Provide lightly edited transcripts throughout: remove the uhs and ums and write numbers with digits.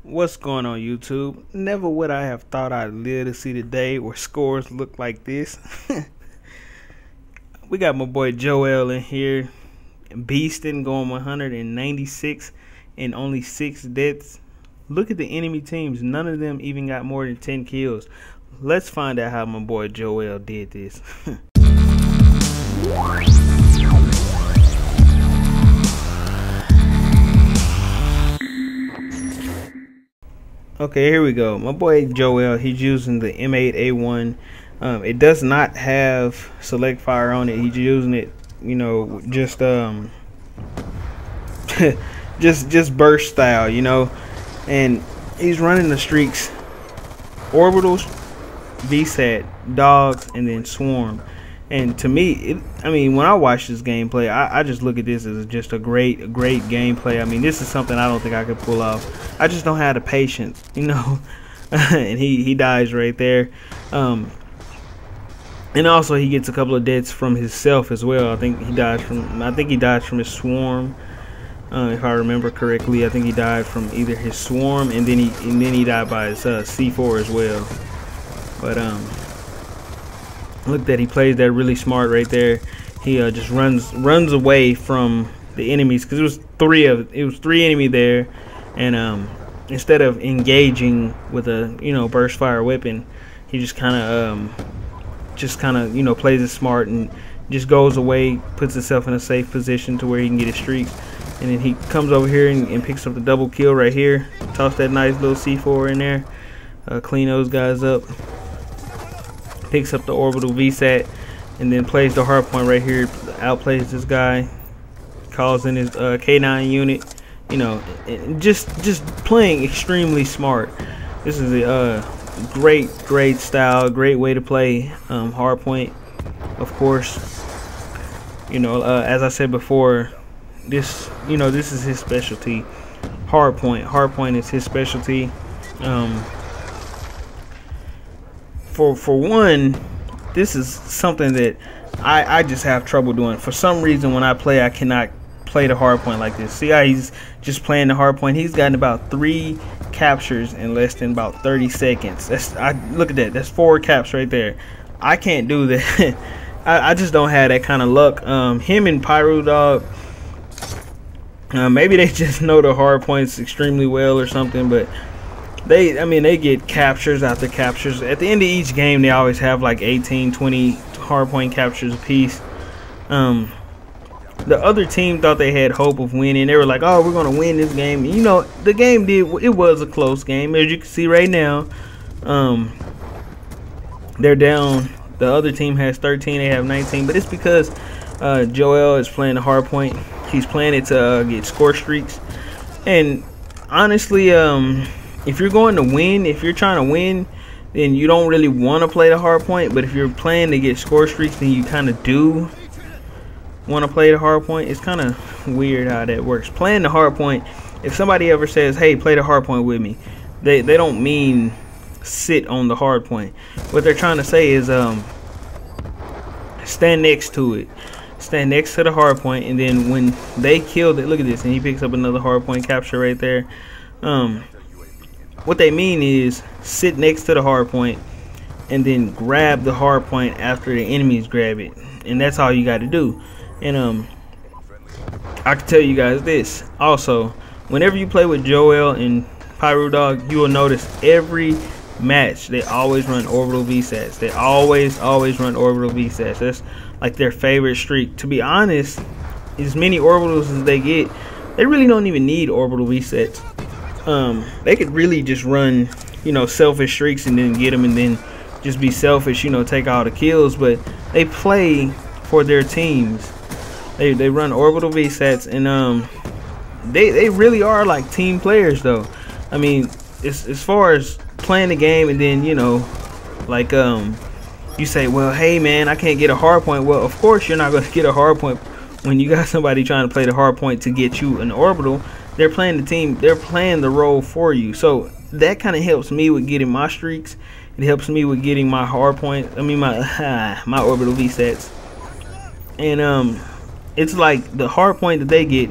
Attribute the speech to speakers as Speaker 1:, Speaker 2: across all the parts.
Speaker 1: What's going on YouTube? Never would I have thought I'd live to see the day where scores look like this. We got my boy Joel in here, beasting, going 196 and only 6 deaths. Look at the enemy teams. None of them even got more than 10 kills. Let's find out how my boy Joel did this. Okay, here we go. My boy Joel, he's using the M8A1. It does not have select fire on it. He's using it, you know, just just burst style, you know. And he's running the streaks: orbitals, VSAT, dogs, and then swarm. And to me, I mean, when I watch this gameplay, I just look at this as just a great gameplay. I mean, this is something I don't think I could pull off. I just don't have the patience, you know. And he dies right there. And also he gets a couple of deaths from himself as well. I think he died from his swarm. If I remember correctly, I think he died from either his swarm and then he died by his C4 as well. But look, that he plays that really smart right there. He just runs away from the enemies, because it was three enemy there, and instead of engaging with a burst fire weapon, he just kind of you know, plays it smart and just goes away, puts himself in a safe position to where he can get his streak. And then he comes over here and picks up the double kill right here. Toss that nice little C4 in there, clean those guys up. Picks up the orbital VSAT and then plays the hard point right here. Outplays this guy, calls in his K9 unit, you know, just playing extremely smart. This is a great style, great way to play hard point. Of course, you know, as I said before, this is his specialty. Hard point is his specialty. For one, this is something that I just have trouble doing. For some reason, when I play, I cannot play the hard point like this. See how he's just playing the hard point? He's gotten about 3 captures in less than about 30 seconds. Look at that. That's 4 caps right there. I can't do that. I just don't have that kind of luck. Him and Pyro Dog, maybe they just know the hard points extremely well or something, but they get captures after captures. At the end of each game, they always have like 18, 20 hardpoint captures apiece. The other team thought they had hope of winning. They were like, "Oh, we're gonna win this game." You know, the game it was a close game, as you can see right now. They're down. The other team has 13. They have 19, but it's because Joel is playing the hardpoint. He's playing it to get score streaks. And honestly, if you're going to win, if you're trying to win, then you don't really want to play the hard point. But if you're playing to get score streaks, then you kind of do want to play the hard point. It's kind of weird how that works. Playing the hard point, if somebody ever says, "Hey, play the hard point with me," they don't mean sit on the hard point. What they're trying to say is stand next to it. Stand next to the hard point, and then when they killed it, look at this, and he picks up another hard point capture right there. What they mean is sit next to the hard point and then grab the hard point after the enemies grab it, and that's all you got to do. And I can tell you guys this also: whenever you play with Joel and Pyro Dog, you will notice every match they always run orbital VSATs. They always run orbital VSATs. That's like their favorite streak. To be honest, as many orbitals as they get, they really don't even need orbital VSATs. They could really just run, you know, selfish streaks and then get them, and then just be selfish, you know, take all the kills. But they play for their teams. They run orbital VSATs, and they really are like team players, though. I mean, as far as playing the game, and then, you know, like you say, well, hey man, I can't get a hard point. Well, of course you're not going to get a hard point when you got somebody trying to play the hard point to get you an orbital. They're playing the team, they're playing the role for you. So that kind of helps me with getting my streaks. It helps me with getting my hard point, my orbital VSATs. And it's like the hard point that they get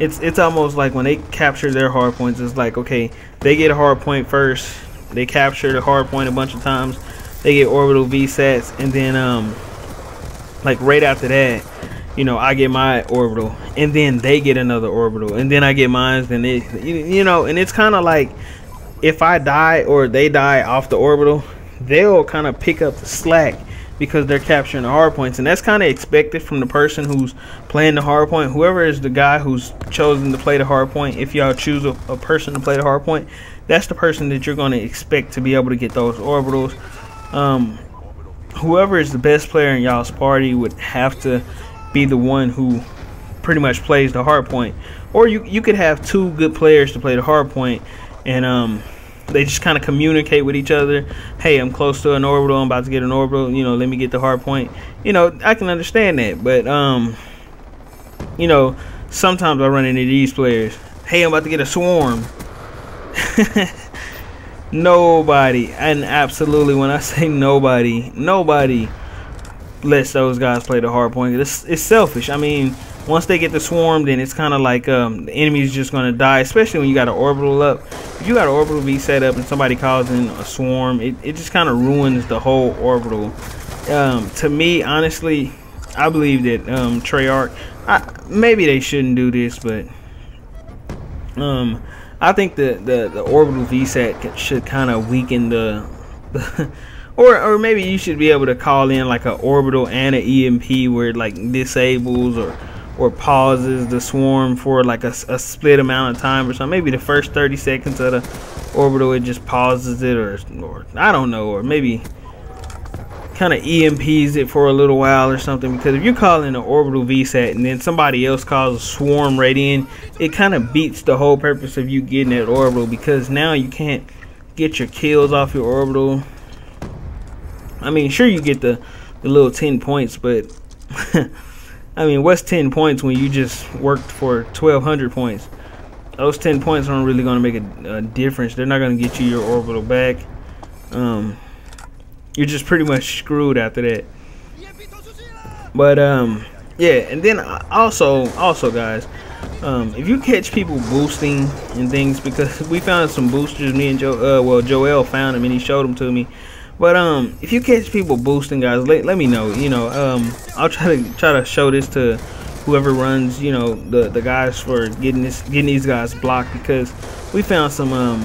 Speaker 1: it's almost like when they capture their hard points, it's like, okay, they get a hard point first, they capture the hard point a bunch of times, they get orbital VSATs, and then like right after that, you know, I get my orbital, and then they get another orbital, and then I get mine, then they, you know, and it's kind of like if I die or they die off the orbital, they'll kind of pick up the slack because they're capturing the hard points, and that's kind of expected from the person who's playing the hard point. Whoever is the guy who's chosen to play the hard point, if y'all choose a person to play the hard point, that's the person that you're going to expect to be able to get those orbitals. Whoever is the best player in y'all's party would have to be the one who pretty much plays the hard point, or you could have two good players to play the hard point, and they just kind of communicate with each other. Hey, I'm close to an orbital, I'm about to get an orbital, you know, let me get the hard point. You know, I can understand that, but you know, sometimes I run into these players. Hey, I'm about to get a swarm. Nobody, and absolutely when I say nobody lets those guys play the hard point. It's selfish. I mean, once they get the swarm, then it's kind of like the enemy's just going to die, especially when you got an orbital up. If you got an orbital V set up and somebody calls in a swarm, it just kind of ruins the whole orbital. To me, honestly, I believe that Treyarch, maybe they shouldn't do this, but I think the orbital VSAT should kind of weaken the or maybe you should be able to call in like an orbital and an EMP where it like disables or pauses the swarm for like a split amount of time or something. Maybe the first 30 seconds of the orbital it just pauses it, or I don't know, or maybe kind of EMPs it for a little while or something. Because if you're calling an orbital VSAT and then somebody else calls a swarm right in, it kind of beats the whole purpose of you getting that orbital, because now you can't get your kills off your orbital. I mean, sure, you get the little 10 points, but I mean, what's 10 points when you just worked for 1,200 points? Those 10 points aren't really going to make a difference. They're not going to get you your orbital back. You're just pretty much screwed after that. But yeah, and then also guys, if you catch people boosting and things, because we found some boosters, me and Joel found them and he showed them to me. But if you catch people boosting, guys, let me know. You know, I'll try to show this to whoever runs, you know, the guys for getting these guys blocked, because we found some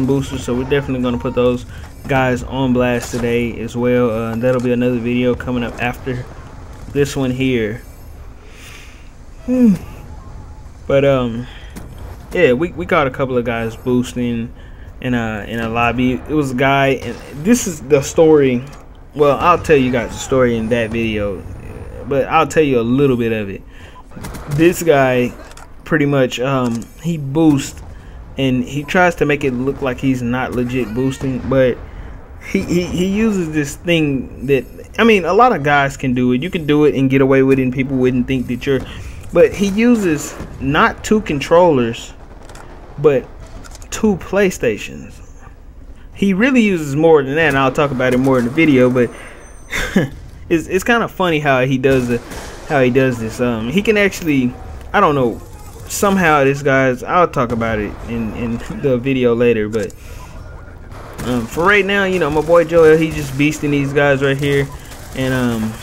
Speaker 1: boosters, so we're definitely gonna put those guys on blast today as well. That'll be another video coming up after this one here. But yeah, we caught a couple of guys boosting in a lobby. It was a guy, and this is the story. Well, I'll tell you guys the story in that video, but I'll tell you a little bit of it. This guy pretty much he boosts and he tries to make it look like he's not legit boosting, but he uses this thing that, I mean, a lot of guys can do it. You can do it and get away with it and people wouldn't think that you're, but he uses not 2 controllers but 2 PlayStations. He really uses more than that, and I'll talk about it more in the video, but it's kind of funny how he does this. He can actually, I don't know, somehow this guy's, I'll talk about it in the video later, but for right now, you know, my boy Joel, he's just beasting these guys right here, and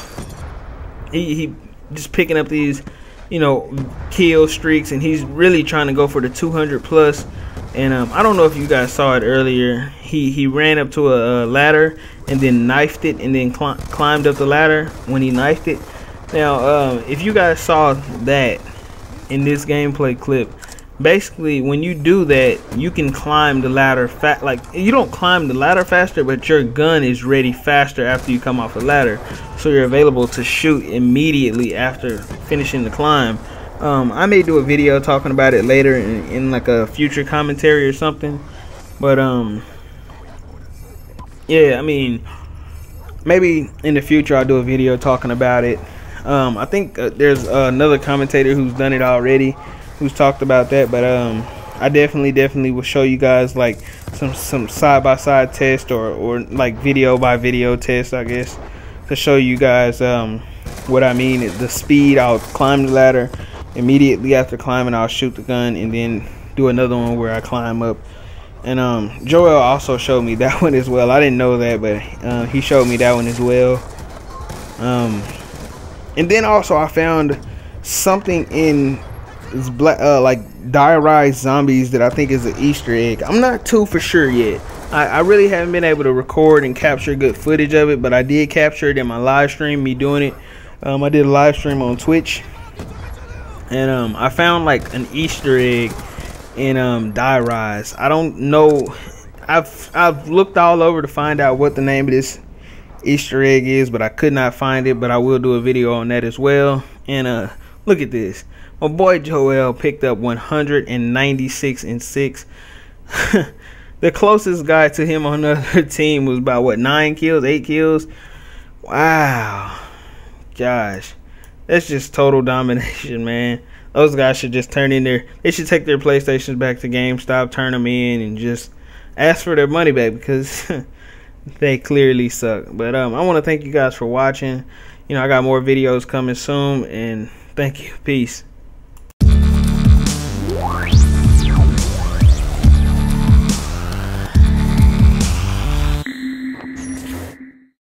Speaker 1: he just picking up these, you know, kill streaks, and he's really trying to go for the 200 plus. And I don't know if you guys saw it earlier. He ran up to a ladder and then knifed it, and then climbed up the ladder when he knifed it. Now, if you guys saw that in this gameplay clip, basically when you do that, you can climb the ladder like, you don't climb the ladder faster, but your gun is ready faster after you come off the ladder, so you're available to shoot immediately after finishing the climb. I may do a video talking about it later in like a future commentary or something, but yeah, I mean, maybe in the future I'll do a video talking about it. I think there's another commentator who's done it already, who's talked about that, but I definitely will show you guys like some side-by-side test or like video by video test, I guess, to show you guys what I mean. The speed, I'll climb the ladder, immediately after climbing, I'll shoot the gun and then do another one where I climb up. And Joel also showed me that one as well. I didn't know that, but he showed me that one as well. And then also I found something in this black like Die Rise Zombies that I think is an Easter egg. I'm not too for sure yet. I really haven't been able to record and capture good footage of it, but I did capture it in my live stream, me doing it. I did a live stream on Twitch, and I found like an Easter egg in Die Rise. I don't know. I've looked all over to find out what the name of this Easter egg is, but I could not find it. But I will do a video on that as well. And look at this. My boy Joel picked up 196 and 6. The closest guy to him on the other team was about what, 9 kills, 8 kills. Wow, gosh, that's just total domination, man. Those guys should just turn in their, they should take their PlayStations back to GameStop, turn them in, and just ask for their money back, because they clearly suck. But I want to thank you guys for watching. You know, I got more videos coming soon, and thank you. Peace.